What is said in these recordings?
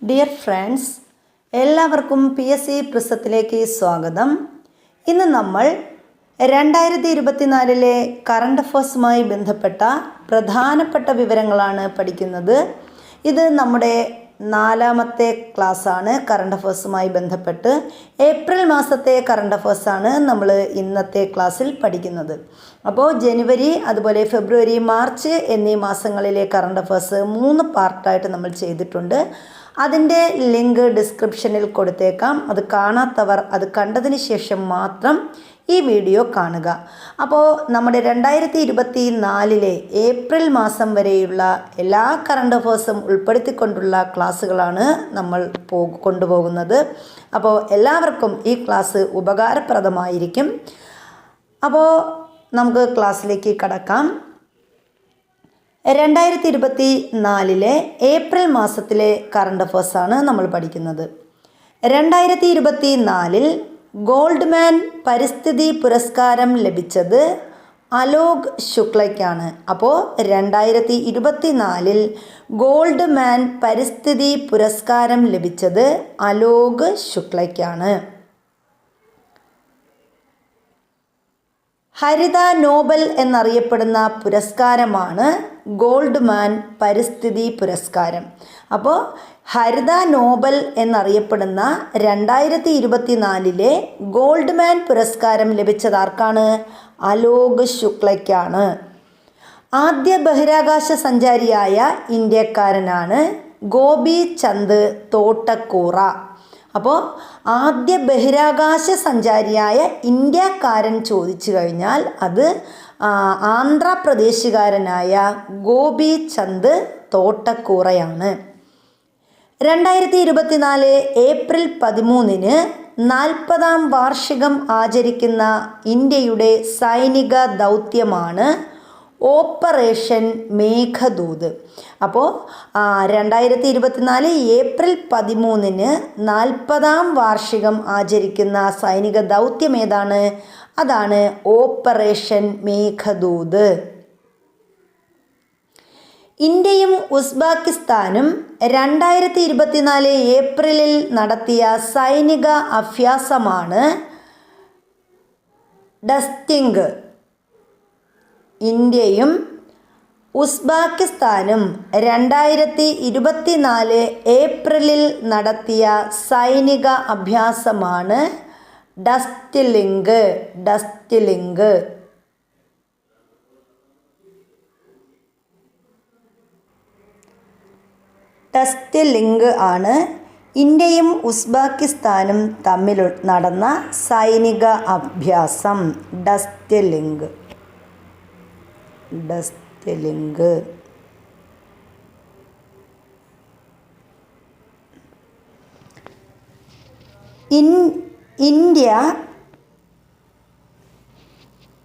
Dear friends, എല്ലാവർക്കും PSC പ്രിസത്തിലേക്ക് സ്വാഗതം. ഇന്ന് നമ്മൾ 2024 കറണ്ട് അഫേഴ്സുമായി ബന്ധപ്പെട്ട പ്രധാനപ്പെട്ട വിവരങ്ങളാണ് പഠിക്കുന്നത്. ഇത് നമ്മുടെ 4ാമത്തെ ക്ലാസ്സാണ്. കറണ്ട് അഫേഴ്സുമായി ബന്ധപ്പെട്ട് ഏപ്രിൽ മാസത്തെ കറണ്ട് അഫേഴ്സാണ് നമ്മൾ ഇന്നത്തെ ക്ലാസ്സിൽ പഠിക്കുന്നത്. അപ്പോൾ ജനുവരി, അതുപോലെ ഫെബ്രുവരി, മാർച്ച് എന്നീ മാസങ്ങളിലെ കറണ്ട് അഫേഴ്സ് 3 പാർട്ടായിട്ട് നമ്മൾ ചെയ്തിട്ടുണ്ട്. അതിൻ്റെ ലിങ്ക് ഡിസ്ക്രിപ്ഷനിൽ കൊടുത്തേക്കാം. അത് കാണാത്തവർ അത് കണ്ടതിന് ശേഷം മാത്രം ഈ വീഡിയോ കാണുക. അപ്പോൾ നമ്മുടെ 2024 ഏപ്രിൽ മാസം വരെയുള്ള എല്ലാ കറണ്ട് അഫേഴ്സും ഉൾപ്പെടുത്തിക്കൊണ്ടുള്ള ക്ലാസ്സുകളാണ് നമ്മൾ കൊണ്ടുപോകുന്നത്. അപ്പോൾ എല്ലാവർക്കും ഈ ക്ലാസ് ഉപകാരപ്രദമായിരിക്കും. അപ്പോൾ നമുക്ക് ക്ലാസ്സിലേക്ക് കടക്കാം. 2024 ഏപ്രിൽ മാസത്തിലെ കറണ്ട് അഫേഴ്സാണ് നമ്മൾ പഠിക്കുന്നത്. 2024 ഗോൾഡ്മാൻ പരിസ്ഥിതി പുരസ്കാരം ലഭിച്ചത് അലോക് ശുക്ലയ്ക്കാണ്. അപ്പോൾ 2024 ഗോൾഡ്മാൻ പരിസ്ഥിതി പുരസ്കാരം ലഭിച്ചത് അലോക് ശുക്ലയ്ക്കാണ്. ഹരിത നോബൽ എന്നറിയപ്പെടുന്ന പുരസ്കാരമാണ് ഗോൾഡ്മാൻ പരിസ്ഥിതി പുരസ്കാരം. അപ്പോൾ ഹരിത നോബൽ എന്നറിയപ്പെടുന്ന 2024 ഗോൾഡ്മാൻ പുരസ്കാരം ലഭിച്ചത് ആർക്കാണ്? അലോക് ശുക്ലയ്ക്കാണ്. ആദ്യ ബഹിരാകാശ സഞ്ചാരിയായ ഇന്ത്യക്കാരനാണ് ഗോപി ചന്ദ് തോട്ടക്കൂറ. അപ്പോൾ ആദ്യ ബഹിരാകാശ സഞ്ചാരിയായ ഇന്ത്യക്കാരൻ ചോദിച്ചു കഴിഞ്ഞാൽ അത് ആന്ധ്രാപ്രദേശുകാരനായ ഗോപി ചന്ദ് തോട്ടക്കൂറയാണ്. 2024 ഏപ്രിൽ 13 40ാം വാർഷികം ആചരിക്കുന്ന ഇന്ത്യയുടെ സൈനിക ദൗത്യമാണ് ഓപ്പറേഷൻ മേഘദൂത്. അപ്പോൾ 2024 ഏപ്രിൽ 13 40ാം വാർഷികം ആചരിക്കുന്ന സൈനിക ദൗത്യം ഏതാണ്? അതാണ് ഓപ്പറേഷൻ മേഘദൂത്. ഇന്ത്യയും ഉസ്ബെക്കിസ്ഥാനും 2024 ഏപ്രിലിൽ നടത്തിയ സൈനിക അഭ്യാസമാണ് ഡസ്റ്റിംഗ്. ഇന്ത്യയും ഉസ്ബെക്കിസ്ഥാനും 2024 ഏപ്രിലിൽ നടത്തിയ സൈനിക അഭ്യാസമാണ് ഡസ്റ്റിലിംഗ്. ഡസ്റ്റിലിംഗ് ആണ് ഇന്ത്യയും ഉസ്ബെക്കിസ്ഥാനും തമ്മിൽ നടന്ന സൈനിക അഭ്യാസം. ഡസ്റ്റിലിംഗ്.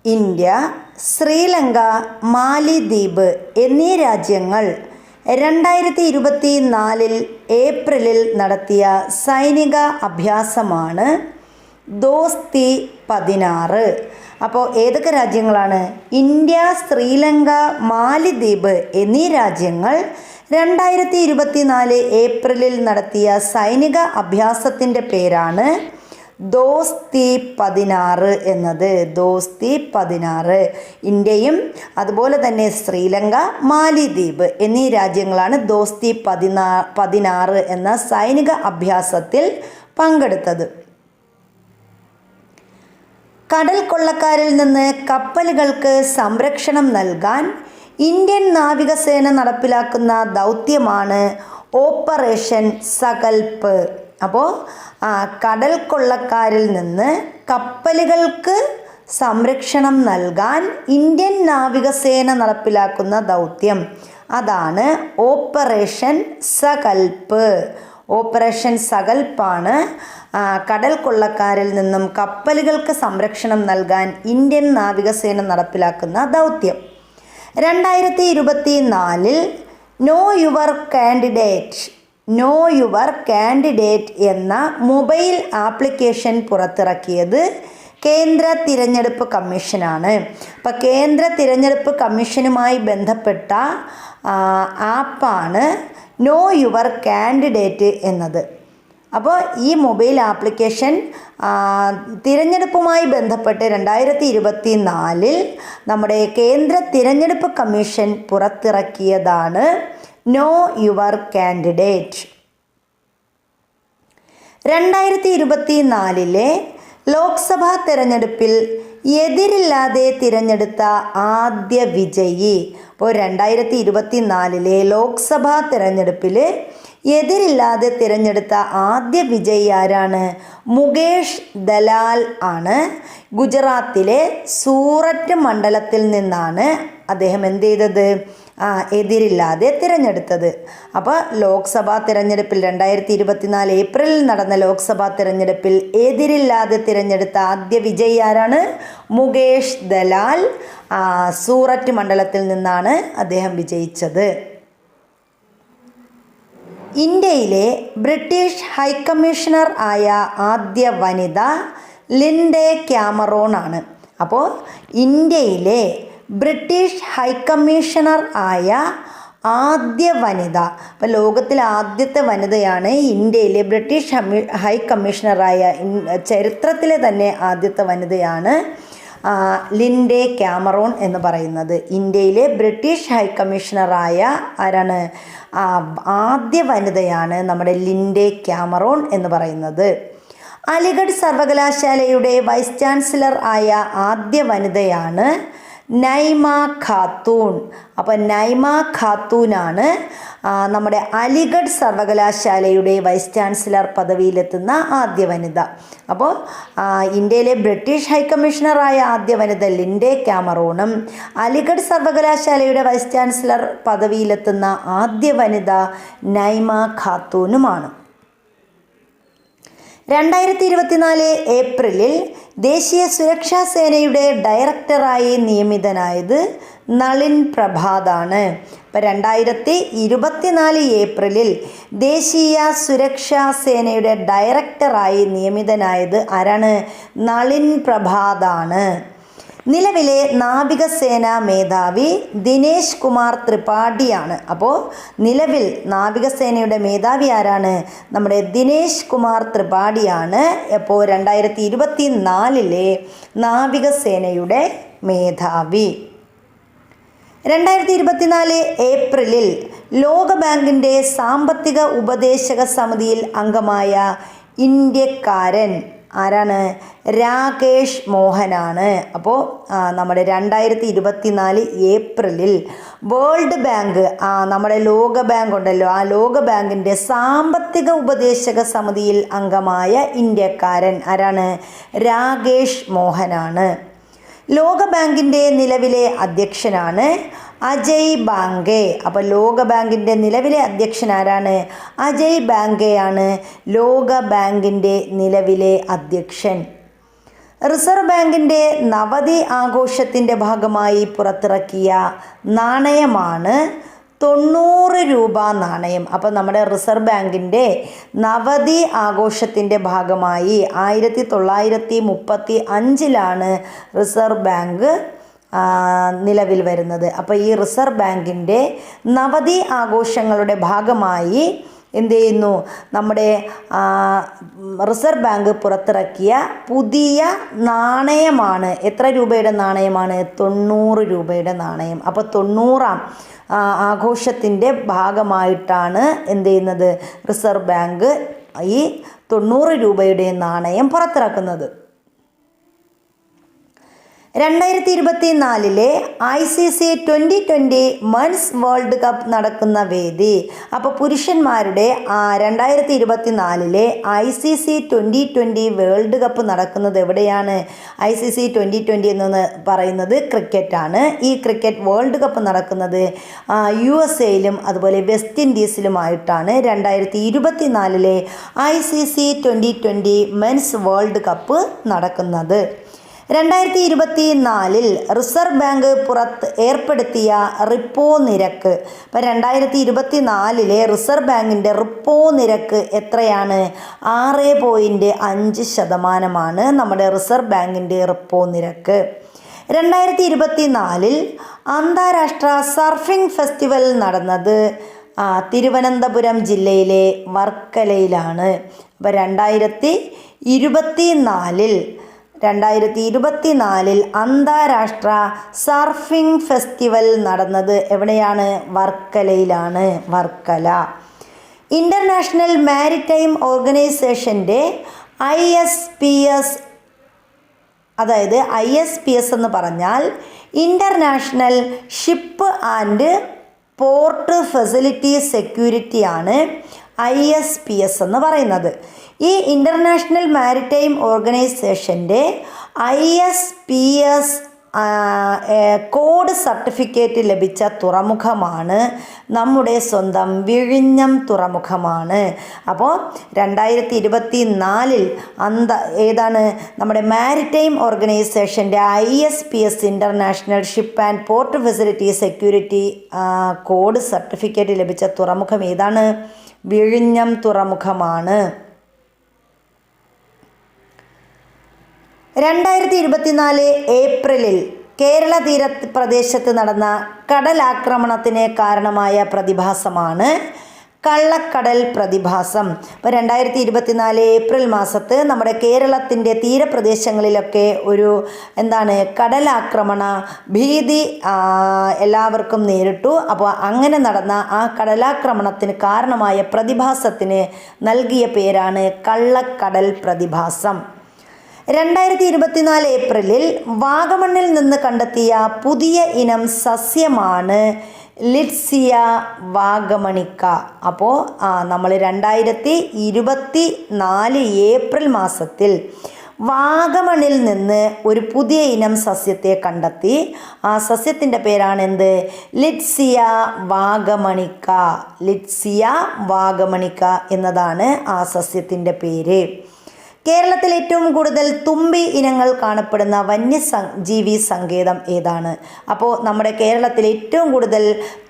ഇന്ത്യ, ശ്രീലങ്ക, മാലിദ്വീപ് എന്നീ രാജ്യങ്ങൾ 2024 ഏപ്രിലിൽ നടത്തിയ സൈനിക അഭ്യാസമാണ് ദോസ്തി 16. അപ്പോൾ ഏതൊക്കെ രാജ്യങ്ങളാണ്? ഇന്ത്യ, ശ്രീലങ്ക, മാലിദ്വീപ് എന്നീ രാജ്യങ്ങൾ 2024 ഏപ്രിലിൽ നടത്തിയ സൈനിക അഭ്യാസത്തിൻ്റെ പേരാണ് ദോസ്തി 16 എന്നത്. ദോസ്തി 16. ഇന്ത്യയും അതുപോലെ തന്നെ ശ്രീലങ്ക, മാലിദ്വീപ് എന്നീ രാജ്യങ്ങളാണ് ദോസ്തി 16 എന്ന സൈനിക അഭ്യാസത്തിൽ പങ്കെടുത്തത്. കടൽ കൊള്ളക്കാരിൽ നിന്ന് കപ്പലുകൾക്ക് സംരക്ഷണം നൽകാൻ ഇന്ത്യൻ നാവികസേന നടപ്പിലാക്കുന്ന ദൗത്യമാണ് ഓപ്പറേഷൻ സകൽപ്. അപ്പോൾ കടൽ കൊള്ളക്കാരിൽ നിന്ന് കപ്പലുകൾക്ക് സംരക്ഷണം നൽകാൻ ഇന്ത്യൻ നാവികസേന നടപ്പിലാക്കുന്ന ദൗത്യം, അതാണ് ഓപ്പറേഷൻ സകൽപ്. ഓപ്പറേഷൻ സകൽപ്പാണ് കടൽ കൊള്ളക്കാരിൽ നിന്നും കപ്പലുകൾക്ക് സംരക്ഷണം നൽകാൻ ഇന്ത്യൻ നാവികസേന നടപ്പിലാക്കുന്ന ദൗത്യം. 2024 നോ യുവർ കാൻഡിഡേറ്റ് എന്ന മൊബൈൽ ആപ്ലിക്കേഷൻ പുറത്തിറക്കിയത് കേന്ദ്ര തിരഞ്ഞെടുപ്പ് കമ്മീഷനാണ്. അപ്പോൾ കേന്ദ്ര തിരഞ്ഞെടുപ്പ് കമ്മീഷനുമായി ബന്ധപ്പെട്ട ആപ്പാണ് നോ യുവർ കാൻഡിഡേറ്റ് എന്നത്. അപ്പോൾ ഈ മൊബൈൽ ആപ്ലിക്കേഷൻ തിരഞ്ഞെടുപ്പുമായി ബന്ധപ്പെട്ട് 2024 നമ്മുടെ കേന്ദ്ര തിരഞ്ഞെടുപ്പ് കമ്മീഷൻ പുറത്തിറക്കിയതാണ് നോ യുവർ കാൻഡിഡേറ്റ്. 2024 ലോക്സഭാ തിരഞ്ഞെടുപ്പിൽ എതിരില്ലാതെ തിരഞ്ഞെടുത്ത ആദ്യ വിജയി. അപ്പോൾ 2024 ലോക്സഭാ തിരഞ്ഞെടുപ്പിൽ എതിരില്ലാതെ തിരഞ്ഞെടുത്ത ആദ്യ വിജയി ആരാണ്? മുകേഷ് ദലാൽ ആണ്. ഗുജറാത്തിലെ സൂററ്റ് മണ്ഡലത്തിൽ നിന്നാണ് അദ്ദേഹം എന്ത് ചെയ്തത്? എതിരില്ലാതെ തിരഞ്ഞെടുത്തത്. അപ്പോൾ ലോക്സഭാ തിരഞ്ഞെടുപ്പിൽ 2024 ഏപ്രിലിൽ നടന്ന ലോക്സഭാ തിരഞ്ഞെടുപ്പിൽ എതിരില്ലാതെ തിരഞ്ഞെടുത്ത ആദ്യ വിജയി ആരാണ്? മുകേഷ് ദലാൽ. സൂററ്റ് മണ്ഡലത്തിൽ നിന്നാണ് അദ്ദേഹം വിജയിച്ചത്. ഇന്ത്യയിലെ ബ്രിട്ടീഷ് ഹൈക്കമ്മീഷണർ ആയ ആദ്യ വനിത ലിൻഡെ ക്യാമറോൺ ആണ്. അപ്പോൾ ഇന്ത്യയിലെ ബ്രിട്ടീഷ് ഹൈക്കമ്മീഷണർ ആയ ആദ്യ വനിത, അപ്പോൾ ലോകത്തിലെ ആദ്യത്തെ വനിതയാണ് ഇന്ത്യയിലെ ബ്രിട്ടീഷ് ഹൈക്കമ്മീഷണറായ, ചരിത്രത്തിലെ തന്നെ ആദ്യത്തെ വനിതയാണ് ലിൻഡെ ക്യാമറോൺ എന്ന് പറയുന്നത്. ഇന്ത്യയിലെ ബ്രിട്ടീഷ് ഹൈക്കമ്മീഷണറായ ആരാണ്? ആദ്യ വനിതയാണ് നമ്മുടെ ലിൻഡെ ക്യാമറോൺ എന്ന് പറയുന്നത്. അലിഗഡ് സർവകലാശാലയുടെ വൈസ് ചാൻസലർ ആയ ആദ്യ വനിതയാണ് നൈമ ഖാത്തൂൺ. അപ്പോൾ നൈമ ഖാത്തൂനാണ് നമ്മുടെ അലിഗഡ് സർവകലാശാലയുടെ വൈസ് ചാൻസലർ പദവിയിലെത്തുന്ന ആദ്യ വനിത. അപ്പോൾ ഇന്ത്യയിലെ ബ്രിട്ടീഷ് ഹൈക്കമ്മീഷണറായ ആദ്യ വനിത ലിൻഡെ ക്യാമറോണും അലിഗഡ് സർവകലാശാലയുടെ വൈസ് ചാൻസലർ പദവിയിലെത്തുന്ന ആദ്യ വനിത നൈമ ഖാത്തൂനുമാണ്. 2024 ഏപ്രിലിൽ ദേശീയ സുരക്ഷാ സേനയുടെ ഡയറക്ടറായി നിയമിതനായത് നളിൻ പ്രഭാതാണ്. ഇപ്പോൾ 2024 ഏപ്രിലിൽ ദേശീയ സുരക്ഷാ സേനയുടെ ഡയറക്ടറായി നിയമിതനായത് ആരാണ്? നളിൻ പ്രഭാതാണ്. നിലവിലെ നാവികസേനാ മേധാവി ദിനേശ് കുമാർ ത്രിപാഠിയാണ്. അപ്പോൾ നിലവിൽ നാവികസേനയുടെ മേധാവി ആരാണ്? നമ്മുടെ ദിനേശ് കുമാർ ത്രിപാഠിയാണ്. അപ്പോൾ 2024 നാവികസേനയുടെ മേധാവി. 2024 ഏപ്രിലിൽ ലോകബാങ്കിൻ്റെ സാമ്പത്തിക ഉപദേശക സമിതിയിൽ അംഗമായ ഇന്ത്യക്കാരൻ ആരാണ്? രാകേഷ് മോഹനാണ്. അപ്പോൾ നമ്മുടെ 2024 ഏപ്രിലിൽ വേൾഡ് ബാങ്ക്, നമ്മുടെ ലോക ബാങ്ക് ഉണ്ടല്ലോ, ആ ലോക ബാങ്കിൻ്റെ സാമ്പത്തിക ഉപദേശക സമിതിയിൽ അംഗമായ ഇന്ത്യക്കാരൻ ആരാണ്? രാകേഷ് മോഹനാണ്. ലോക ബാങ്കിൻ്റെ നിലവിലെ അധ്യക്ഷനാണ് അജയ് ബാങ്കെ. അപ്പോൾ ലോക ബാങ്കിൻ്റെ നിലവിലെ അധ്യക്ഷൻ ആരാണ്? അജയ് ബാങ്കെയാണ് ലോക ബാങ്കിൻ്റെ നിലവിലെ അധ്യക്ഷൻ. റിസർവ് ബാങ്കിൻ്റെ നവതി ആഘോഷത്തിൻ്റെ ഭാഗമായി പുറത്തിറക്കിയ നാണയമാണ് 90 രൂപ നാണയം. അപ്പോൾ നമ്മുടെ റിസർവ് ബാങ്കിൻ്റെ നവതി ആഘോഷത്തിൻ്റെ ഭാഗമായി 1935 റിസർവ് ബാങ്ക് നിലവിൽ വരുന്നത്. അപ്പോൾ ഈ റിസർവ് ബാങ്കിൻ്റെ നവതി ആഘോഷങ്ങളുടെ ഭാഗമായി എന്ത് ചെയ്യുന്നു? നമ്മുടെ റിസർവ് ബാങ്ക് പുറത്തിറക്കിയ പുതിയ നാണയമാണ്. എത്ര രൂപയുടെ നാണയമാണ്? 90 രൂപയുടെ നാണയം. അപ്പോൾ 90ാം ആഘോഷത്തിൻ്റെ ഭാഗമായിട്ടാണ് എന്ത് ചെയ്യുന്നത്? റിസർവ് ബാങ്ക് ഈ 90 രൂപയുടെ നാണയം പുറത്തിറക്കുന്നത്. 2024 ICC 2020 മെൻസ് വേൾഡ് കപ്പ് നടക്കുന്ന വേദി. അപ്പോൾ പുരുഷന്മാരുടെ 2024 ICC 2020 വേൾഡ് കപ്പ് നടക്കുന്നത് എവിടെയാണ്? ICC 2020 എന്ന് പറയുന്നത് ക്രിക്കറ്റാണ്. ഈ ക്രിക്കറ്റ് വേൾഡ് കപ്പ് നടക്കുന്നത് USA-യിലും അതുപോലെ വെസ്റ്റ് ഇൻഡീസിലുമായിട്ടാണ് 2024 ICC 2020 മെൻസ് വേൾഡ് കപ്പ് നടക്കുന്നത്. 2024 റിസർവ് ബാങ്ക് ഏർപ്പെടുത്തിയ റിപ്പോ നിരക്ക്. അപ്പോൾ 2024 റിസർവ് ബാങ്കിൻ്റെ റിപ്പോ നിരക്ക് എത്രയാണ്? 6.5% നമ്മുടെ റിസർവ് ബാങ്കിൻ്റെ റിപ്പോ നിരക്ക്. 2024 അന്താരാഷ്ട്ര സർഫിംഗ് ഫെസ്റ്റിവൽ നടന്നത് തിരുവനന്തപുരം ജില്ലയിലെ വർക്കലയിലാണ്. അപ്പോൾ 2024 അന്താരാഷ്ട്ര സർഫിംഗ് ഫെസ്റ്റിവൽ നടന്നത് എവിടെയാണ്? വർക്കലയിലാണ്. വർക്കല. ഇൻ്റർനാഷണൽ മാരിടൈം ഓർഗനൈസേഷൻ്റെ ISPS, അതായത് ISPS എന്ന് പറഞ്ഞാൽ international ship and port facility security ആണ് ISPS എന്ന് പറയുന്നത്. ഈ ഇൻ്റർനാഷണൽ മാരിടൈം ഓർഗനൈസേഷൻ്റെ ISPS കോഡ് സർട്ടിഫിക്കറ്റ് ലഭിച്ച തുറമുഖമാണ് നമ്മുടെ സ്വന്തം വിഴിഞ്ഞം തുറമുഖമാണ്. അപ്പോൾ 2024 ഏതാണ് നമ്മുടെ മാരിടൈം ഓർഗനൈസേഷൻ്റെ ISPS international ship and port facility security code certificate ലഭിച്ച തുറമുഖം ഏതാണ്? വിഴിഞ്ഞം തുറമുഖമാണ്. 2024 ഏപ്രിലിൽ കേരള തീരപ്രദേശത്ത് നടന്ന കടലാക്രമണത്തിന് കാരണമായ പ്രതിഭാസമാണ് കള്ളക്കടൽ പ്രതിഭാസം. അപ്പോൾ 2024 ഏപ്രിൽ മാസത്ത് നമ്മുടെ കേരളത്തിൻ്റെ തീരപ്രദേശങ്ങളിലൊക്കെ ഒരു കടലാക്രമണ ഭീതി എല്ലാവർക്കും നേരിട്ടു. അപ്പോൾ അങ്ങനെ നടന്ന ആ കടലാക്രമണത്തിന് കാരണമായ പ്രതിഭാസത്തിന് നൽകിയ പേരാണ് കള്ളക്കടൽ പ്രതിഭാസം. 2024 ഏപ്രിലിൽ വാഗമണ്ണിൽ നിന്ന് കണ്ടെത്തിയ പുതിയ ഇനം സസ്യമാണ് ലിറ്റ്സിയ വാഗമണിക്ക. അപ്പോൾ നമ്മൾ 2024 ഏപ്രിൽ മാസത്തിൽ വാഗമണിൽ നിന്ന് ഒരു പുതിയ ഇനം സസ്യത്തെ കണ്ടെത്തി. ആ സസ്യത്തിൻ്റെ പേരാണ് എന്ത്? ലിറ്റ്സിയ വാഗമണിക്ക. ലിറ്റ്സിയ വാഗമണിക്ക എന്നതാണ് ആ സസ്യത്തിൻ്റെ പേര്. കേരളത്തിൽ ഏറ്റവും കൂടുതൽ തുമ്പി ഇനങ്ങൾ കാണപ്പെടുന്ന വന്യജീവി സങ്കേതം ഏതാണ്? അപ്പോൾ നമ്മുടെ കേരളത്തിൽ ഏറ്റവും കൂടുതൽ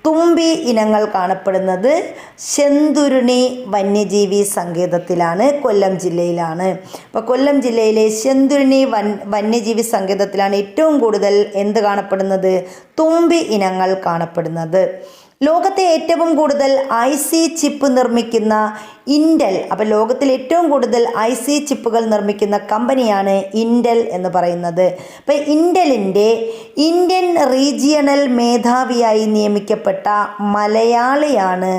തുമ്പി ഇനങ്ങൾ കാണപ്പെടുന്നത് ശെന്തുരുണി വന്യജീവി സങ്കേതത്തിലാണ്, കൊല്ലം ജില്ലയിലാണ്. അപ്പോൾ കൊല്ലം ജില്ലയിലെ ശെന്തുരുണി വന്യജീവി സങ്കേതത്തിലാണ് ഏറ്റവും കൂടുതൽ എന്ത് കാണപ്പെടുന്നത്? തുമ്പി ഇനങ്ങൾ കാണപ്പെടുന്നത്. ലോകത്തെ ഏറ്റവും കൂടുതൽ IC ചിപ്പ് നിർമ്മിക്കുന്ന ഇൻ്റൽ. അപ്പോൾ ലോകത്തിൽ ഏറ്റവും കൂടുതൽ IC ചിപ്പുകൾ നിർമ്മിക്കുന്ന കമ്പനിയാണ് ഇൻ്റൽ എന്ന് പറയുന്നത്. അപ്പോൾ ഇൻ്റലിൻ്റെ ഇന്ത്യൻ റീജിയണൽ മേധാവിയായി നിയമിക്കപ്പെട്ട മലയാളിയാണ്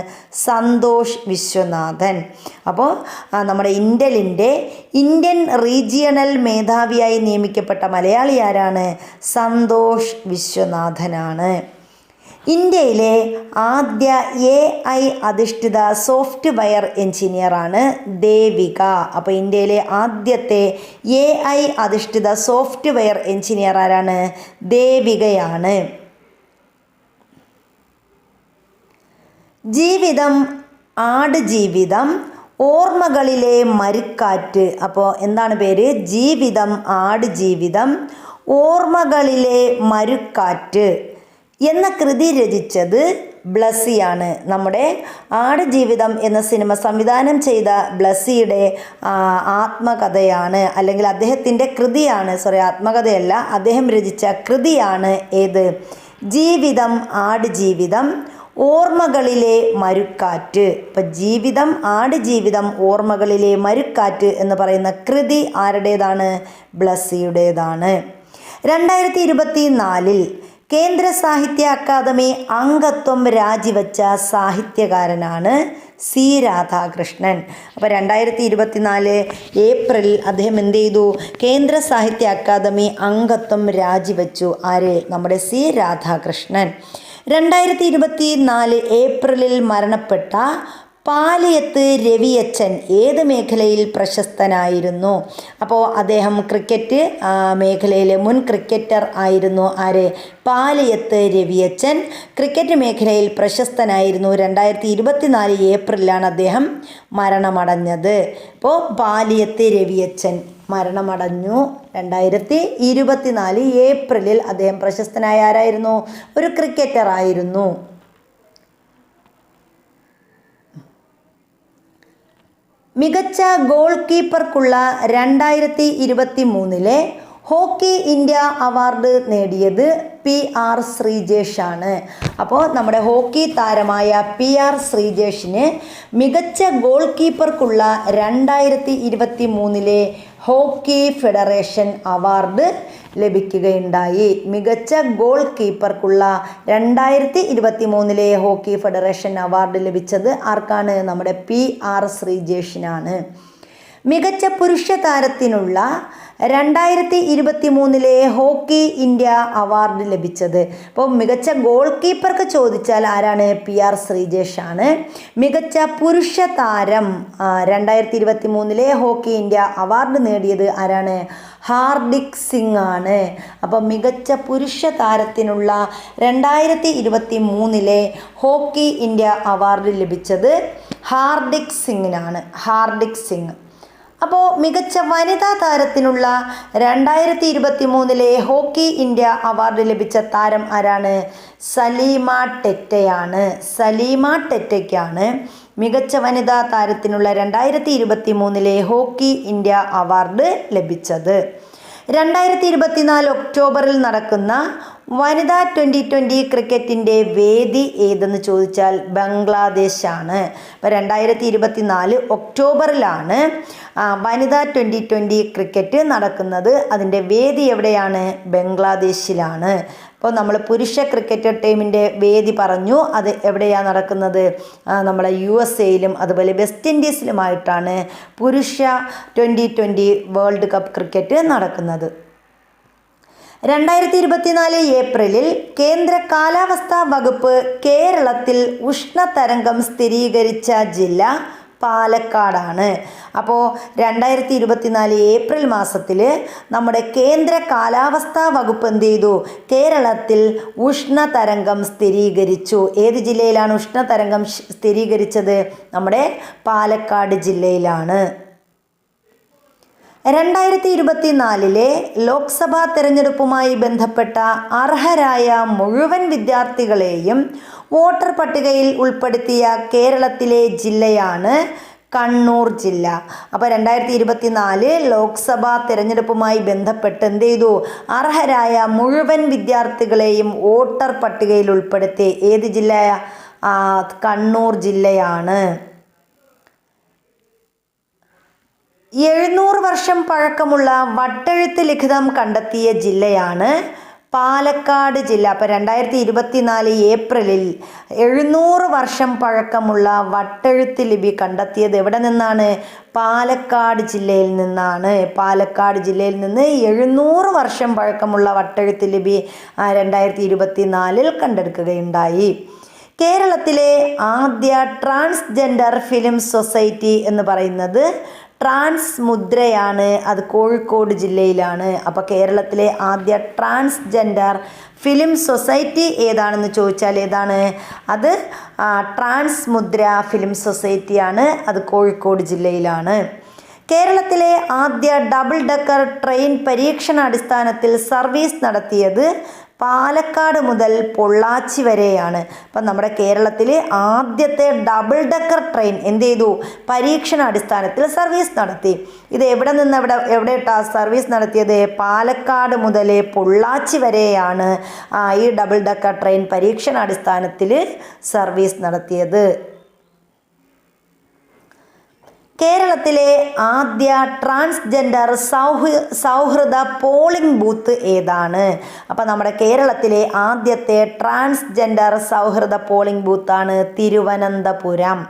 സന്തോഷ് വിശ്വനാഥൻ. അപ്പോൾ നമ്മുടെ ഇൻ്റലിൻ്റെ ഇന്ത്യൻ റീജിയണൽ മേധാവിയായി നിയമിക്കപ്പെട്ട മലയാളി ആരാണ്? സന്തോഷ് വിശ്വനാഥനാണ്. ഇന്ത്യയിലെ ആദ്യ AI അധിഷ്ഠിത സോഫ്റ്റ്വെയർ എഞ്ചിനീയറാണ് ദേവിക. അപ്പോൾ ഇന്ത്യയിലെ ആദ്യത്തെ AI അധിഷ്ഠിത സോഫ്റ്റ്വെയർ എഞ്ചിനീയർ ആരാണ്? ദേവികയാണ്. ജീവിതം ആടുജീവിതം ഓർമ്മകളിലെ മരുക്കാറ്റ്. അപ്പോൾ എന്താണ് പേര്? ജീവിതം ആടുജീവിതം ഓർമ്മകളിലെ മരുക്കാറ്റ് എന്ന കൃതി രചിച്ചത് ബ്ലസ്സിയാണ്. നമ്മുടെ ആടുജീവിതം എന്ന സിനിമ സംവിധാനം ചെയ്ത ബ്ലസ്സിയുടെ ആത്മകഥയാണ്, അല്ലെങ്കിൽ അദ്ദേഹത്തിൻ്റെ കൃതിയാണ്. ആത്മകഥയല്ല, അദ്ദേഹം രചിച്ച കൃതിയാണ് ഏത്? ജീവിതം ആടുജീവിതം ഓർമ്മകളിലെ മരുക്കാറ്റ്. ഇപ്പം ജീവിതം ആടുജീവിതം ഓർമ്മകളിലെ മരുക്കാറ്റ് എന്ന് പറയുന്ന കൃതി ആരുടേതാണ്? ബ്ലസ്സിയുടേതാണ്. 2024 കേന്ദ്ര സാഹിത്യ അക്കാദമി അംഗത്വം രാജിവെച്ച സാഹിത്യകാരനാണ് C. രാധാകൃഷ്ണൻ. അപ്പോൾ 2024 ഏപ്രിൽ അദ്ദേഹം എന്ത് ചെയ്തു? കേന്ദ്ര സാഹിത്യ അക്കാദമി അംഗത്വം രാജിവെച്ചു. ആര്? നമ്മുടെ C. രാധാകൃഷ്ണൻ. 2024 ഏപ്രിലിൽ മരണപ്പെട്ട പാലിയത്ത് രവിയച്ചൻ ഏത് മേഖലയിൽ പ്രശസ്തനായിരുന്നു? അപ്പോൾ അദ്ദേഹം ക്രിക്കറ്റ് മേഖലയിലെ മുൻ ക്രിക്കറ്റർ ആയിരുന്നു. ആര്? പാലിയത്ത് രവിയച്ചൻ ക്രിക്കറ്റ് മേഖലയിൽ പ്രശസ്തനായിരുന്നു. 2024 ഏപ്രിലാണ് അദ്ദേഹം മരണമടഞ്ഞത്. അപ്പോൾ പാലിയത്ത് രവിയച്ചൻ മരണമടഞ്ഞു. 2024 ഏപ്രിലിൽ. അദ്ദേഹം പ്രശസ്തനായ ആരായിരുന്നു? ഒരു ക്രിക്കറ്റർ ആയിരുന്നു. മികച്ച ഗോൾ കീപ്പർക്കുള്ള 2023 ഹോക്കി ഇന്ത്യ അവാർഡ് നേടിയത് PR ശ്രീജേഷ് ആണ്. അപ്പോൾ നമ്മുടെ ഹോക്കി താരമായ PR ശ്രീജേഷിന് മികച്ച ഗോൾ കീപ്പർക്കുള്ള 2023 ഹോക്കി ഫെഡറേഷൻ അവാർഡ് ലഭിക്കുകയുണ്ടായി. മികച്ച ഗോൾ കീപ്പർക്കുള്ള 2023 ഹോക്കി ഫെഡറേഷൻ അവാർഡ് ലഭിച്ചത് ആർക്കാണ്? നമ്മുടെ PR ശ്രീജേഷിനാണ്. മികച്ച പുരുഷ താരത്തിനുള്ള 2023 ഹോക്കി ഇന്ത്യ അവാർഡ് ലഭിച്ചത്. അപ്പോൾ മികച്ച ഗോൾ കീപ്പർക്ക് ചോദിച്ചാൽ ആരാണ്? PR ശ്രീജേഷ് ആണ്. മികച്ച പുരുഷ താരം 2023 ഹോക്കി ഇന്ത്യ അവാർഡ് നേടിയത് ആരാണ്? ഹാർദിക് സിംഗ് ആണ്. അപ്പോൾ മികച്ച പുരുഷ താരത്തിനുള്ള 2023 ഹോക്കി ഇന്ത്യ അവാർഡ് ലഭിച്ചത് ഹാർദിക് സിംഗിനാണ്. ഹാർദിക് സിംഗ്. അപ്പോൾ മികച്ച വനിതാ താരത്തിനുള്ള 2023 ഹോക്കി ഇന്ത്യ അവാർഡ് ലഭിച്ച താരം ആരാണ്? സലീമ ടെറ്റയാണ്. സലീമ ടെറ്റയ്ക്കാണ് മികച്ച വനിതാ താരത്തിനുള്ള 2023 ഹോക്കി ഇന്ത്യ അവാർഡ് ലഭിച്ചത്. 2024 ഒക്ടോബറിൽ നടക്കുന്ന വനിതാ 2020 ക്രിക്കറ്റിൻ്റെ വേദി ഏതെന്ന് ചോദിച്ചാൽ ബംഗ്ലാദേശാണ്. അപ്പോൾ 2024 ഒക്ടോബറിലാണ് വനിതാ 2020 ക്രിക്കറ്റ് നടക്കുന്നത്. അതിൻ്റെ വേദി എവിടെയാണ്? ബംഗ്ലാദേശിലാണ്. അപ്പോൾ നമ്മൾ പുരുഷ ക്രിക്കറ്റ് ടീമിൻ്റെ വേദി പറഞ്ഞു. അത് എവിടെയാണ് നടക്കുന്നത്? നമ്മളെ USA അതുപോലെ വെസ്റ്റ് ഇൻഡീസിലുമായിട്ടാണ് പുരുഷ 2020 വേൾഡ് കപ്പ് ക്രിക്കറ്റ് നടക്കുന്നത്. 2024 ഏപ്രിലിൽ കേന്ദ്ര കാലാവസ്ഥാ വകുപ്പ് കേരളത്തിൽ ഉഷ്ണതരംഗം സ്ഥിരീകരിച്ച ജില്ല പാലക്കാടാണ്. അപ്പോൾ 2024 ഏപ്രിൽ മാസത്തിൽ നമ്മുടെ കേന്ദ്ര കാലാവസ്ഥാ വകുപ്പ് എന്ത് ചെയ്തു? കേരളത്തിൽ ഉഷ്ണതരംഗം സ്ഥിരീകരിച്ചു. ഏത് ജില്ലയിലാണ് ഉഷ്ണതരംഗം സ്ഥിരീകരിച്ചത്? നമ്മുടെ പാലക്കാട് ജില്ലയിലാണ്. 2024 ലോക്സഭാ തെരഞ്ഞെടുപ്പുമായി ബന്ധപ്പെട്ട അർഹരായ മുഴുവൻ വിദ്യാർത്ഥികളെയും വോട്ടർ പട്ടികയിൽ ഉൾപ്പെടുത്തിയ കേരളത്തിലെ ജില്ലയാണ് കണ്ണൂർ ജില്ല. അപ്പോൾ 2024 ലോക്സഭാ തെരഞ്ഞെടുപ്പുമായി ബന്ധപ്പെട്ട് എന്ത് ചെയ്തു? അർഹരായ മുഴുവൻ വിദ്യാർത്ഥികളെയും വോട്ടർ പട്ടികയിൽ ഉൾപ്പെടുത്തി. ഏത് ജില്ല? കണ്ണൂർ ജില്ലയാണ്. 700 വർഷം പഴക്കമുള്ള വട്ടെഴുത്ത് ലിഖിതം കണ്ടെത്തിയ ജില്ലയാണ് പാലക്കാട് ജില്ല. അപ്പോൾ 2024 ഏപ്രിലിൽ 700 വർഷം പഴക്കമുള്ള വട്ടെഴുത്ത് ലിപി കണ്ടെത്തിയത് എവിടെ നിന്നാണ്? പാലക്കാട് ജില്ലയിൽ നിന്നാണ്. പാലക്കാട് ജില്ലയിൽ നിന്ന് 700 വർഷം പഴക്കമുള്ള വട്ടെഴുത്ത് ലിപി 2024 കണ്ടെടുക്കുകയുണ്ടായി. കേരളത്തിലെ ആദ്യ ട്രാൻസ്ജെൻഡർ ഫിലിം സൊസൈറ്റി എന്ന് പറയുന്നത് ട്രാൻസ് മുദ്രയാണ്. അത് കോഴിക്കോട് ജില്ലയിലാണ്. അപ്പോൾ കേരളത്തിലെ ആദ്യ ട്രാൻസ്ജെൻഡർ ഫിലിം സൊസൈറ്റി ഏതാണെന്ന് ചോദിച്ചാൽ ഏതാണ്? അത് ട്രാൻസ് മുദ്ര ഫിലിം സൊസൈറ്റിയാണ്. അത് കോഴിക്കോട് ജില്ലയിലാണ്. കേരളത്തിലെ ആദ്യ ഡബിൾ ഡെക്കർ ട്രെയിൻ പരീക്ഷണാടിസ്ഥാനത്തിൽ സർവീസ് നടത്തിയത് പാലക്കാട് മുതൽ പൊള്ളാച്ചി വരെയാണ്. അപ്പം നമ്മുടെ കേരളത്തിലെ ആദ്യത്തെ ഡബിൾ ഡെക്കർ ട്രെയിൻ എന്ത് ചെയ്തു? പരീക്ഷണാടിസ്ഥാനത്തിൽ സർവീസ് നടത്തി. ഇത് എവിടെ നിന്ന് എവിടെയിട്ടാണ് സർവീസ് നടത്തിയത്? പാലക്കാട് മുതൽ പൊള്ളാച്ചി വരെയാണ് ഈ ഡബിൾ ഡെക്കർ ട്രെയിൻ പരീക്ഷണാടിസ്ഥാനത്തിൽ സർവീസ് നടത്തിയത്. കേരളത്തിലെ ആദ്യ ട്രാൻസ്ജെൻഡർ സൗഹൃദ പോളിംഗ് ബൂത്ത് ഏതാണ്? അപ്പോൾ നമ്മുടെ കേരളത്തിലെ ആദ്യത്തെ ട്രാൻസ്ജെൻഡർ സൗഹൃദ പോളിംഗ് ബൂത്താണ് തിരുവനന്തപുരം.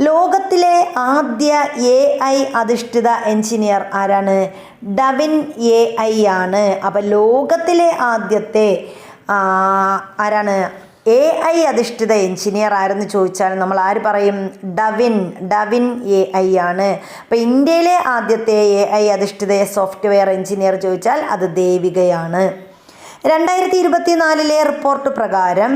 ലോകത്തിലെ ആദ്യ AI അധിഷ്ഠിത എഞ്ചിനീയർ ആരാണ്? ഡവിൻ AI ആണ്. അപ്പോൾ ലോകത്തിലെ ആദ്യത്തെ ആരാണ്? AI അധിഷ്ഠിത എഞ്ചിനീയർ ആരെന്ന് ചോദിച്ചാൽ നമ്മൾ ആര് പറയും? ഡവിൻ AI ആണ്. അപ്പോൾ ഇന്ത്യയിലെ ആദ്യത്തെ AI അധിഷ്ഠിത സോഫ്റ്റ്വെയർ എഞ്ചിനീയർ ചോദിച്ചാൽ അത് ദേവികയാണ്. 2024 റിപ്പോർട്ട് പ്രകാരം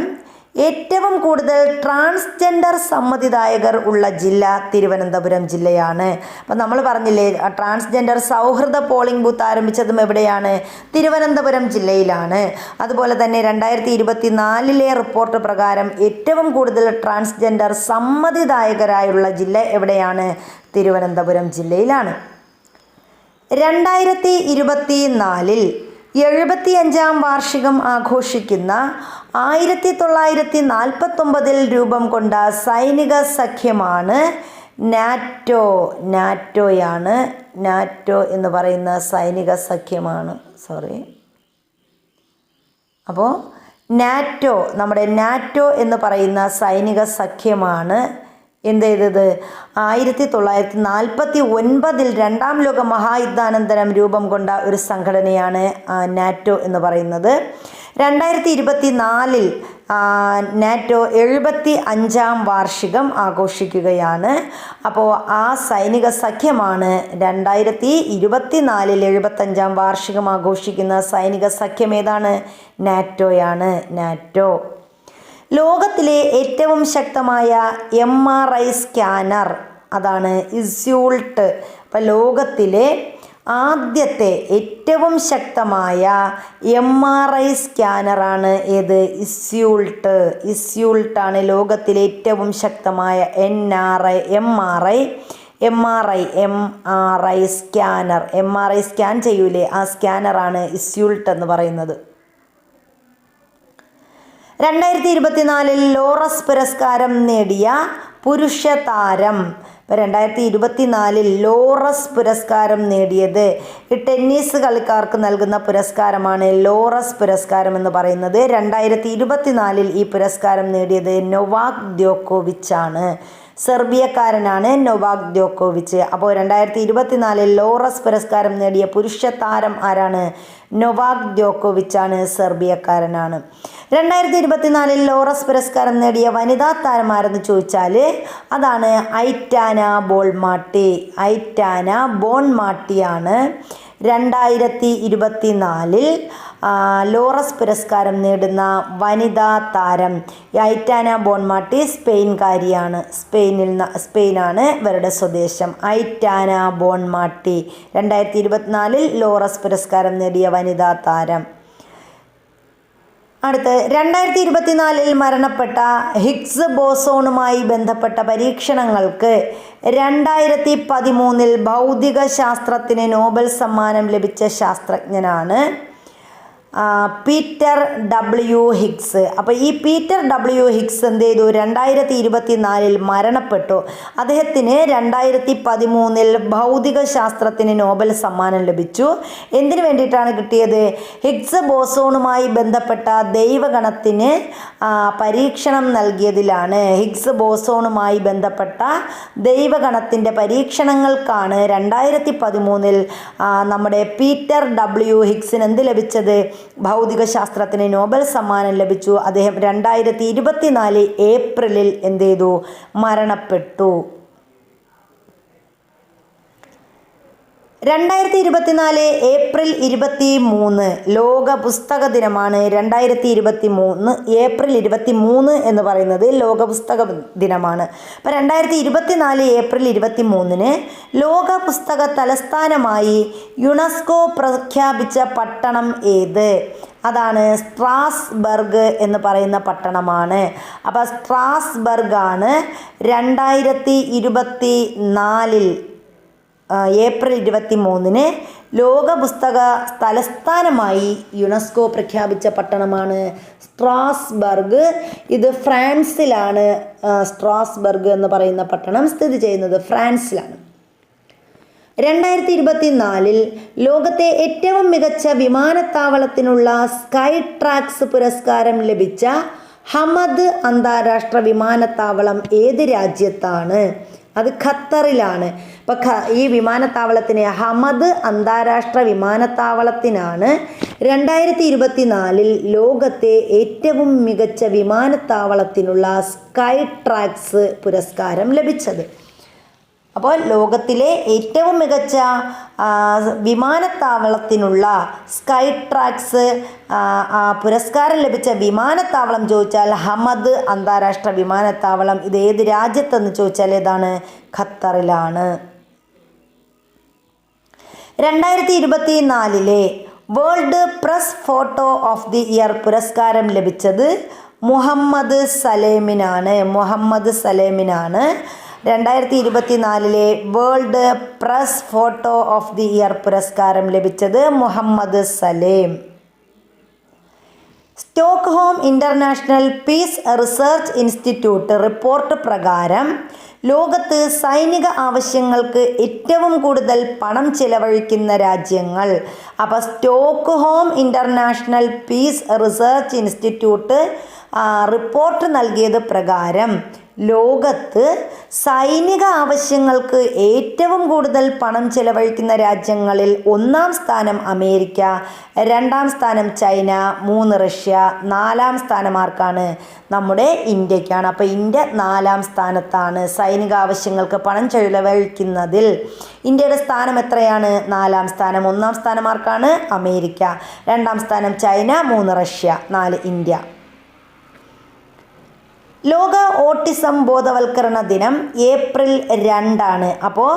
ഏറ്റവും കൂടുതൽ ട്രാൻസ്ജെൻഡർ സമ്മതിദായകർ ഉള്ള ജില്ല തിരുവനന്തപുരം ജില്ലയാണ്. അപ്പം നമ്മൾ പറഞ്ഞില്ലേ ട്രാൻസ്ജെൻഡർ സൗഹൃദ പോളിംഗ് ബൂത്ത് ആരംഭിച്ചതും എവിടെയാണ്? തിരുവനന്തപുരം ജില്ലയിലാണ്. അതുപോലെ തന്നെ 2024 റിപ്പോർട്ട് പ്രകാരം ഏറ്റവും കൂടുതൽ ട്രാൻസ്ജെൻഡർ സമ്മതിദായകരായുള്ള ജില്ല എവിടെയാണ്? തിരുവനന്തപുരം ജില്ലയിലാണ്. 2024 75-ാം വാർഷികം ആഘോഷിക്കുന്ന 1949 രൂപം കൊണ്ട സൈനിക സഖ്യമാണ് നാറ്റോ. നാറ്റോ എന്ന് പറയുന്ന സൈനിക സഖ്യമാണ്. അപ്പോൾ നമ്മുടെ നാറ്റോ എന്ന് പറയുന്ന സൈനിക സഖ്യമാണ് എന്ത് ചെയ്തത്? 1949 രണ്ടാം ലോക മഹായുദ്ധാനന്തരം രൂപം കൊണ്ട ഒരു സംഘടനയാണ് നാറ്റോ എന്ന് പറയുന്നത്. 2024 നാറ്റോ 75-ാം വാർഷികം ആഘോഷിക്കുകയാണ്. അപ്പോൾ ആ സൈനിക സഖ്യമാണ് 2024 75-ാം വാർഷികം ആഘോഷിക്കുന്ന സൈനിക സഖ്യം ഏതാണ്? നാറ്റോയാണ്. നാറ്റോ. ലോകത്തിലെ ഏറ്റവും ശക്തമായ MRI സ്കാനർ അതാണ് ഇസ്യൂൾട്ട്. അപ്പം ലോകത്തിലെ ആദ്യത്തെ ഏറ്റവും ശക്തമായ MRI സ്കാനറാണ് ഏത്? ഇസ്യൂൾട്ടാണ് ലോകത്തിലെ ഏറ്റവും ശക്തമായ MRI സ്കാനർ. MRI സ്കാൻ ചെയ്യൂലേ, ആ സ്കാനറാണ് ഇസ്യൂൾട്ട് എന്ന് പറയുന്നത്. 2024 ലോറസ് പുരസ്കാരം നേടിയ പുരുഷ താരം. 2024 ലോറസ് പുരസ്കാരം നേടിയത് ടെന്നീസ് കളിക്കാർക്ക് നൽകുന്ന പുരസ്കാരമാണ് ലോറസ് പുരസ്കാരം എന്ന് പറയുന്നത്. 2024 ഈ പുരസ്കാരം നേടിയത് നൊവാക് ദ്യോക്കോവിച്ച് ആണ്. സെർബിയക്കാരനാണ് നൊവാക് ദ്യോക്കോവിച്ച്. അപ്പോൾ 2024 ലോറസ് പുരസ്കാരം നേടിയ പുരുഷ താരം ആരാണ്? നൊവാക് ദ്യോക്കോവിച്ച് ആണ്, സെർബിയക്കാരനാണ്. 2024 ലോറസ് പുരസ്കാരം നേടിയ വനിതാ താരം ആരെന്ന് ചോദിച്ചാൽ അതാണ് ഐറ്റാന ബോൺമാട്ടിയാണ്. 2024 ലോറസ് പുരസ്കാരം നേടുന്ന വനിതാ താരം ഐറ്റാന ബോൺമാട്ടി സ്പെയിൻകാരിയാണ്. സ്പെയിനാണ് ഇവരുടെ സ്വദേശം. ഐറ്റാന ബോൺമാട്ടി 2024 ലോറസ് പുരസ്കാരം നേടിയ വനിതാ താരം. അടുത്ത് 2024 മരണപ്പെട്ട ഹിഗ്സ് ബോസോണുമായി ബന്ധപ്പെട്ട പരീക്ഷണങ്ങൾക്ക് 2013 ഭൗതിക ശാസ്ത്രത്തിന് നോബൽ സമ്മാനം ലഭിച്ച ശാസ്ത്രജ്ഞനാണ് പീറ്റർ W. ഹിഗ്സ്. അപ്പോൾ ഈ പീറ്റർ W. ഹിഗ്സ് എന്ത് ചെയ്തു? 2024 മരണപ്പെട്ടു. അദ്ദേഹത്തിന് 2013 ഭൗതിക ശാസ്ത്രത്തിന് നോബൽ സമ്മാനം ലഭിച്ചു. എന്തിനു വേണ്ടിയിട്ടാണ് കിട്ടിയത്? ഹിഗ്സ് ബോസോണുമായി ബന്ധപ്പെട്ട ദൈവഗണത്തിന് പരീക്ഷണം നൽകിയതിലാണ്. ഹിഗ്സ് ബോസോണുമായി ബന്ധപ്പെട്ട ദൈവഗണത്തിൻ്റെ പരീക്ഷണങ്ങൾക്കാണ് 2013 നമ്മുടെ പീറ്റർ W. ഹിഗ്സിന് എന്ത് ലഭിച്ചത്? ഭൗതിക ശാസ്ത്രത്തിന് നോബൽ സമ്മാനം ലഭിച്ചു. അദ്ദേഹം 2024 ഏപ്രിലിൽ എന്ത് ചെയ്തു? മരണപ്പെട്ടു. 2024 ഏപ്രിൽ 23 ലോക പുസ്തക ദിനമാണ്. 2023 ഏപ്രിൽ 23 എന്ന് പറയുന്നത് ലോക പുസ്തക ദിനമാണ്. അപ്പോൾ 2024 ഏപ്രിൽ 23 ലോക പുസ്തക തലസ്ഥാനമായി യുനെസ്കോ പ്രഖ്യാപിച്ച പട്ടണം ഏത്? അതാണ് സ്ട്രാസ്ബർഗ് എന്ന് പറയുന്ന പട്ടണമാണ്. അപ്പോൾ സ്ട്രാസ്ബർഗ് ആണ് 2024 ഏപ്രിൽ 23 ലോക പുസ്തക തലസ്ഥാനമായി യുനെസ്കോ പ്രഖ്യാപിച്ച പട്ടണമാണ് സ്ട്രാസ്ബർഗ്. ഇത് ഫ്രാൻസിലാണ്. സ്ട്രാസ്ബർഗ് എന്ന് പറയുന്ന പട്ടണം സ്ഥിതി ചെയ്യുന്നത് ഫ്രാൻസിലാണ്. 2024 ലോകത്തെ ഏറ്റവും മികച്ച വിമാനത്താവളത്തിനുള്ള സ്കൈ ട്രാക്സ് പുരസ്കാരം ലഭിച്ച ഹമദ് അന്താരാഷ്ട്ര വിമാനത്താവളം ഏത് രാജ്യത്താണ്? അത് ഖത്തറിലാണ്. അപ്പം ഈ വിമാനത്താവളത്തിന് ഹമദ് അന്താരാഷ്ട്ര വിമാനത്താവളത്തിനാണ് 2024 ലോകത്തെ ഏറ്റവും മികച്ച വിമാനത്താവളത്തിനുള്ള സ്കൈ ട്രാക്സ് പുരസ്കാരം ലഭിച്ചത്. അപ്പോൾ ലോകത്തിലെ ഏറ്റവും മികച്ച വിമാനത്താവളത്തിനുള്ള സ്കൈ ട്രാക്സ് പുരസ്കാരം ലഭിച്ച വിമാനത്താവളം ചോദിച്ചാൽ ഹമദ് അന്താരാഷ്ട്ര വിമാനത്താവളം. ഇത് ഏത് രാജ്യത്തെന്ന് ചോദിച്ചാൽ ഏതാണ്? ഖത്തറിലാണ്. 2024 world press photo of the year പുരസ്കാരം ലഭിച്ചത് മുഹമ്മദ് സലേമിനാണ്. 2024 world press photo of the year പുരസ്കാരം ലഭിച്ചത് Mohammed Salem. Stockholm international piece research institute report പ്രകാരം ലോകത്ത് സൈനിക ആവശ്യങ്ങൾക്ക് ഏറ്റവും കൂടുതൽ പണം ചെലവഴിക്കുന്ന രാജ്യങ്ങൾ. അപ്പോൾ Stockholm international piece research institute report നൽകിയത് പ്രകാരം ലോകത്ത് സൈനിക ആവശ്യങ്ങൾക്ക് ഏറ്റവും കൂടുതൽ പണം ചെലവഴിക്കുന്ന രാജ്യങ്ങളിൽ 1-ാം സ്ഥാനം അമേരിക്ക, 2-ാം സ്ഥാനം ചൈന, 3 റഷ്യ, 4-ാം സ്ഥാനം ആർക്കാണ്? നമ്മുടെ ഇന്ത്യക്കാണ്. അപ്പോൾ ഇന്ത്യ 4-ാം സ്ഥാനത്താണ് സൈനിക ആവശ്യങ്ങൾക്ക് പണം ചെലവഴിക്കുന്നതിൽ. ഇന്ത്യയുടെ സ്ഥാനം എത്രയാണ്? 4-ാം സ്ഥാനം. 1-ാം സ്ഥാനം ആർക്കാണ്? അമേരിക്ക, 2-ാം സ്ഥാനം ചൈന, 3 റഷ്യ, 4 ഇന്ത്യ. ലോക ഓട്ടിസം ബോധവൽക്കരണ ദിനം ഏപ്രിൽ 2 അപ്പോൾ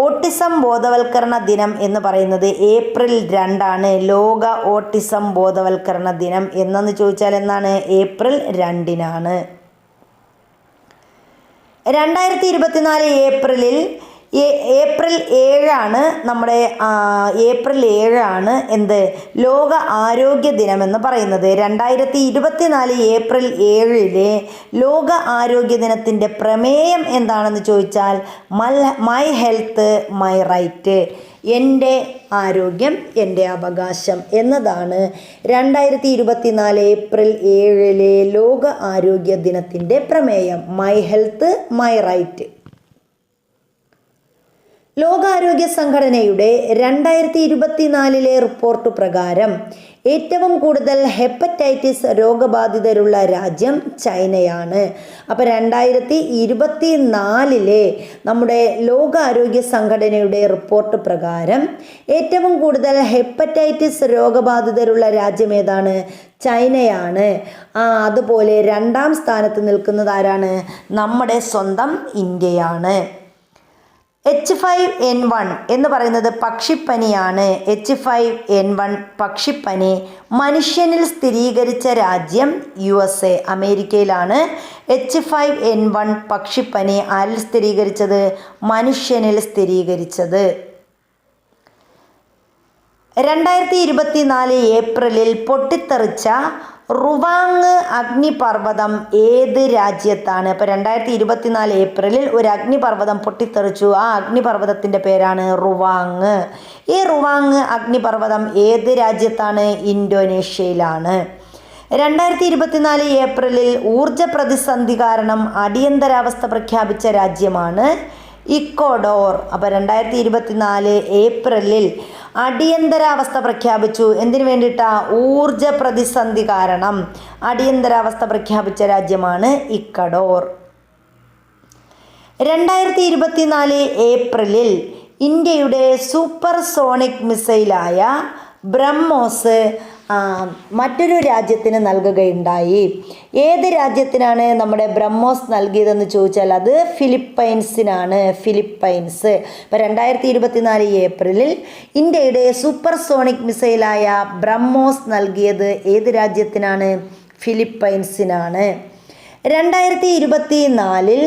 ഓട്ടിസം ബോധവൽക്കരണ ദിനം എന്ന് പറയുന്നത് ഏപ്രിൽ 2 ലോക ഓട്ടിസം ബോധവൽക്കരണ ദിനം എന്നു ചോദിച്ചാൽ എന്നാണ്? ഏപ്രിൽ 2 2024 ഏപ്രിൽ 7 നമ്മുടെ ഏപ്രിൽ 7 എന്ത്? ലോക ആരോഗ്യ ദിനം എന്ന് പറയുന്നത്. 2024 ഏപ്രിൽ 7 ലോക ആരോഗ്യ ദിനത്തിൻ്റെ പ്രമേയം എന്താണെന്ന് ചോദിച്ചാൽ മൈ ഹെൽത്ത് മൈ റൈറ്റ്, എൻ്റെ ആരോഗ്യം എൻ്റെ അവകാശം എന്നതാണ് 2024 ഏപ്രിൽ 7 ലോക ആരോഗ്യ ദിനത്തിൻ്റെ പ്രമേയം. My health my right. ലോകാരോഗ്യ സംഘടനയുടെ 2024 റിപ്പോർട്ട് പ്രകാരം ഏറ്റവും കൂടുതൽ ഹെപ്പറ്റൈറ്റിസ് രോഗബാധിതരുള്ള രാജ്യം ചൈനയാണ്. അപ്പോൾ 2024 നമ്മുടെ ലോകാരോഗ്യ സംഘടനയുടെ റിപ്പോർട്ട് പ്രകാരം ഏറ്റവും കൂടുതൽ ഹെപ്പറ്റൈറ്റിസ് രോഗബാധിതരുള്ള രാജ്യം ഏതാണ്? ചൈനയാണ്. അതുപോലെ 2-ാം സ്ഥാനത്ത് നിൽക്കുന്നത് ആരാണ്? നമ്മുടെ സ്വന്തം ഇന്ത്യയാണ്. H5N1 എന്ന് പറയുന്നത് പക്ഷിപ്പനിയാണ്. H5N1 പക്ഷിപ്പനി മനുഷ്യനിൽ സ്ഥിരീകരിച്ച രാജ്യം USA, അമേരിക്കയിലാണ്. H5N1 പക്ഷിപ്പനി ആരിൽ സ്ഥിരീകരിച്ചത്? മനുഷ്യനിൽ സ്ഥിരീകരിച്ചത്. 2024 ഏപ്രിലിൽ പൊട്ടിത്തെറിച്ച റുവാങ് അഗ്നിപർവ്വതം ഏത് രാജ്യത്താണ്? അപ്പോൾ 2024 ഏപ്രിലിൽ ഒരു അഗ്നിപർവ്വതം പൊട്ടിത്തെറിച്ചു. ആ അഗ്നിപർവ്വതത്തിൻ്റെ പേരാണ് റുവാങ്. ഈ റുവാങ് അഗ്നിപർവ്വതം ഏത് രാജ്യത്താണ്? ഇന്തോനേഷ്യയിലാണ്. 2024 ഏപ്രിലിൽ ഊർജ പ്രതിസന്ധി കാരണം അടിയന്തരാവസ്ഥ പ്രഖ്യാപിച്ച രാജ്യമാണ് ഇക്വഡോർ. അപ്പോൾ 2024 ഏപ്രിലിൽ അടിയന്തരാവസ്ഥ പ്രഖ്യാപിച്ചു. എന്തിനു വേണ്ടിയിട്ടാ? ഊർജ പ്രതിസന്ധി കാരണം അടിയന്തരാവസ്ഥ പ്രഖ്യാപിച്ച രാജ്യമാണ് ഇക്വഡോർ. 2024 ഏപ്രിലിൽ ഇന്ത്യയുടെ സൂപ്പർസോണിക് മിസൈലായ ബ്രഹ്മോസ് മറ്റൊരു രാജ്യത്തിന് നൽകുകയുണ്ടായി. ഏത് രാജ്യത്തിനാണ് നമ്മുടെ ബ്രഹ്മോസ് നൽകിയതെന്ന് ചോദിച്ചാൽ അത് ഫിലിപ്പൈൻസിനാണ്. ഫിലിപ്പൈൻസ്. ഇപ്പോൾ 2024 ഏപ്രിലിൽ ഇന്ത്യയുടെ സൂപ്പർസോണിക് മിസൈലായ ബ്രഹ്മോസ് നൽകിയത് ഏത് രാജ്യത്തിനാണ്? ഫിലിപ്പൈൻസിനാണ്. 2024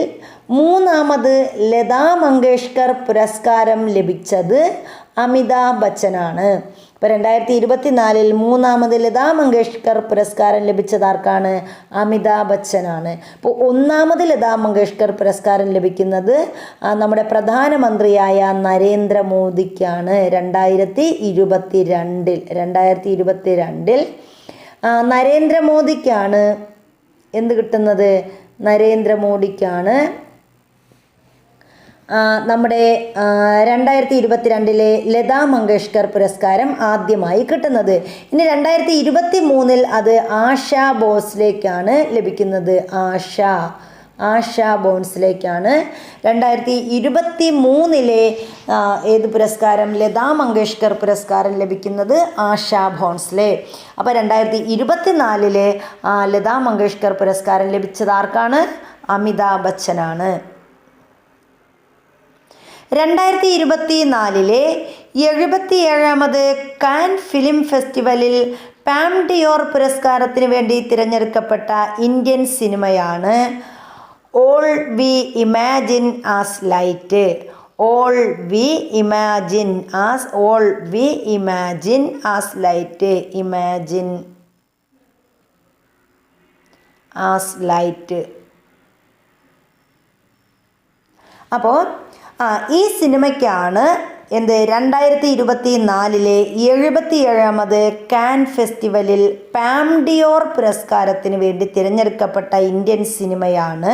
മൂന്നാമത് ലതാ മങ്കേഷ്കർ പുരസ്കാരം ലഭിച്ചത് അമിതാഭ് ബച്ചനാണ്. ഇപ്പോൾ 2024 മൂന്നാമത് ലതാ മങ്കേഷ്കർ പുരസ്കാരം ലഭിച്ചത് ആർക്കാണ്? അമിതാഭ് ബച്ചനാണ്. അപ്പോൾ ഒന്നാമത് ലതാ മങ്കേഷ്കർ പുരസ്കാരം ലഭിക്കുന്നത് നമ്മുടെ പ്രധാനമന്ത്രിയായ നരേന്ദ്രമോദിക്കാണ്. 2022 നരേന്ദ്രമോദിക്കാണ് എന്ത് കിട്ടുന്നത്? നരേന്ദ്രമോദിക്കാണ് നമ്മുടെ 2022 ലതാ മങ്കേഷ്കർ പുരസ്കാരം ആദ്യമായി കിട്ടുന്നത്. ഇനി 2023 അത് ആശാ ഭോസ്ലേക്കാണ് ലഭിക്കുന്നത്. ആശാ ആശാ ഭോൺസ്ലേക്കാണ്. 2023 ഏത് പുരസ്കാരം? ലതാ മങ്കേഷ്കർ പുരസ്കാരം ലഭിക്കുന്നത് ആശാ ഭോൺസ്ലെ. അപ്പോൾ 2024 ലതാ മങ്കേഷ്കർ പുരസ്കാരം ലഭിച്ചത് ആർക്കാണ്? അമിതാഭ് ബച്ചനാണ്. 2024 77ാമത് കാൻ ഫിലിം ഫെസ്റ്റിവലിൽ പാം ഡിയോർ പുരസ്കാരത്തിന് വേണ്ടി തിരഞ്ഞെടുക്കപ്പെട്ട ഇന്ത്യൻ സിനിമയാണ് all we imagine as light. All we imagine as light. Imagine as light. അപ്പോൾ ഈ സിനിമയ്ക്കാണ് 2024 77ാമത് കാൻ ഫെസ്റ്റിവലിൽ പാം ഡിയോർ പുരസ്കാരത്തിന് വേണ്ടി തിരഞ്ഞെടുക്കപ്പെട്ട ഇന്ത്യൻ സിനിമയാണ്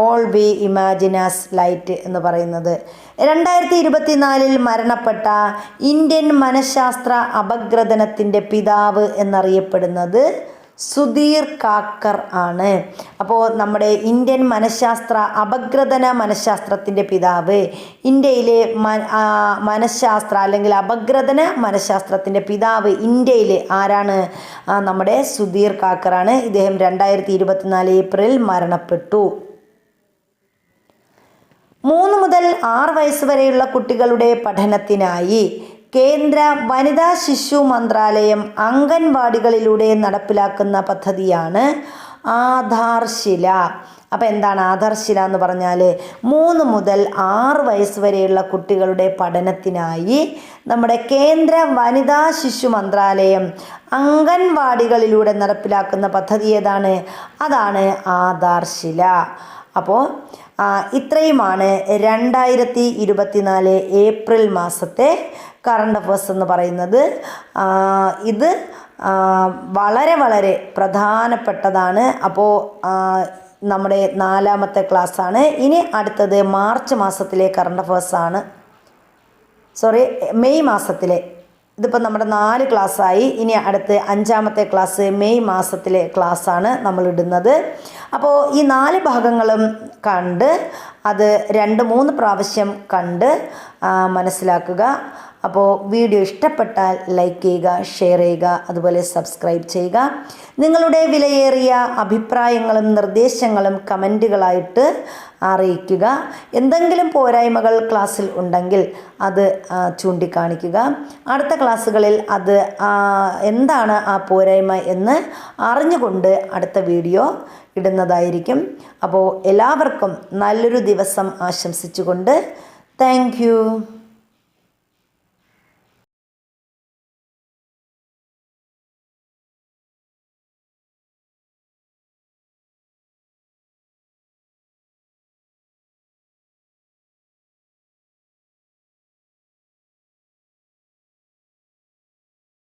all we imagine as light എന്ന് പറയുന്നത്. 2024 മരണപ്പെട്ട ഇന്ത്യൻ മനഃശാസ്ത്ര അപഗ്രഥനത്തിൻ്റെ പിതാവ് എന്നറിയപ്പെടുന്നത് സുധീർ കാക്കർ ആണ്. അപ്പോൾ നമ്മുടെ ഇന്ത്യൻ അപഗ്രഥന മനഃശാസ്ത്രത്തിൻ്റെ പിതാവ്, ഇന്ത്യയിലെ മനഃശാസ്ത്ര അല്ലെങ്കിൽ അപഗ്രഥന മനഃശാസ്ത്രത്തിൻ്റെ പിതാവ് ഇന്ത്യയിൽ ആരാണ്? നമ്മുടെ സുധീർ കാക്കറാണ്. ഇദ്ദേഹം 2024 ഏപ്രിലിൽ മരണപ്പെട്ടു. 3 മുതൽ 6 വയസ്സ് വരെയുള്ള കുട്ടികളുടെ പഠനത്തിനായി കേന്ദ്ര വനിതാ ശിശു മന്ത്രാലയം അംഗൻവാടികളിലൂടെ നടപ്പിലാക്കുന്ന പദ്ധതിയാണ് ആധാർശില. അപ്പോൾ എന്താണ് ആധാർശില എന്ന് പറഞ്ഞാൽ? 3 മുതൽ 6 വയസ്സ് വരെയുള്ള കുട്ടികളുടെ പഠനത്തിനായി നമ്മുടെ കേന്ദ്ര വനിതാ ശിശു മന്ത്രാലയം അംഗൻവാടികളിലൂടെ നടപ്പിലാക്കുന്ന പദ്ധതി ഏതാണ്? അതാണ് ആധാർശില. അപ്പോൾ ഇത്രയുമാണ് 2024 ഏപ്രിൽ മാസത്തെ കറണ്ട് അഫേഴ്സ് എന്ന് പറയുന്നത്. ഇത് വളരെ പ്രധാനപ്പെട്ടതാണ്. അപ്പോൾ നമ്മുടെ 4ാമത്തെ ക്ലാസ്സാണ്. ഇനി അടുത്തത് മാർച്ച് മാസത്തിലെ കറണ്ട് അഫേഴ്സാണ്. മെയ് മാസത്തിലെ. ഇതിപ്പോൾ നമ്മുടെ 4 ക്ലാസ്സായി. ഇനി അടുത്ത് 5ാമത്തെ ക്ലാസ് മെയ് മാസത്തിലെ ക്ലാസ്സാണ് നമ്മൾ ഇടുന്നത്. അപ്പോൾ ഈ 4 ഭാഗങ്ങളും കണ്ട് അത് 2-3 പ്രാവശ്യം കണ്ട് മനസ്സിലാക്കുക. അപ്പോൾ വീഡിയോ ഇഷ്ടപ്പെട്ടാൽ ലൈക്ക് ചെയ്യുക, ഷെയർ ചെയ്യുക, അതുപോലെ സബ്സ്ക്രൈബ് ചെയ്യുക. നിങ്ങളുടെ വിലയേറിയ അഭിപ്രായങ്ങളും നിർദ്ദേശങ്ങളും കമൻറ്റുകളായിട്ട് അറിയിക്കുക. എന്തെങ്കിലും പോരായ്മകൾ ക്ലാസ്സിൽ ഉണ്ടെങ്കിൽ അത് ചൂണ്ടിക്കാണിക്കുക. അടുത്ത ക്ലാസ്സുകളിൽ അത് എന്താണ് ആ പോരായ്മ എന്ന് അറിഞ്ഞുകൊണ്ട് അടുത്ത വീഡിയോ ഇടുന്നതായിരിക്കും. അപ്പോൾ എല്ലാവർക്കും നല്ലൊരു ദിവസം ആശംസിച്ചുകൊണ്ട് താങ്ക് യു.